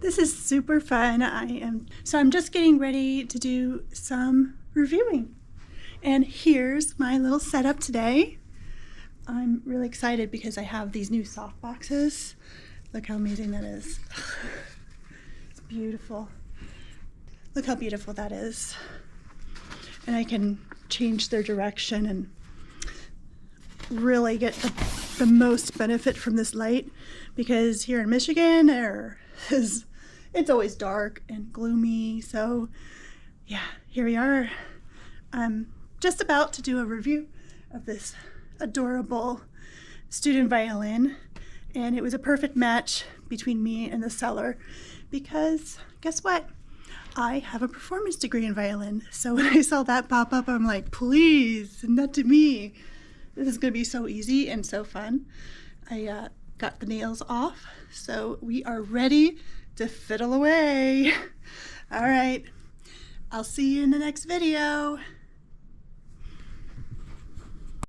This is super fun. I'm just getting ready to do some reviewing. And here's my little setup today. I'm really excited because I have these new soft boxes. Look how amazing that is. It's beautiful. Look how beautiful that is. And I can change their direction and really get the most benefit from this light, because here in Michigan it's always dark and gloomy. So yeah, here we are. I'm just about to do a review of this adorable student violin, and it was a perfect match between me and the seller because guess what? I have a performance degree in violin. So when I saw that pop up, I'm like, please, send that to me. This is gonna be so easy and so fun. I got the nails off, so we are ready to fiddle away. All right, I'll see you in the next video.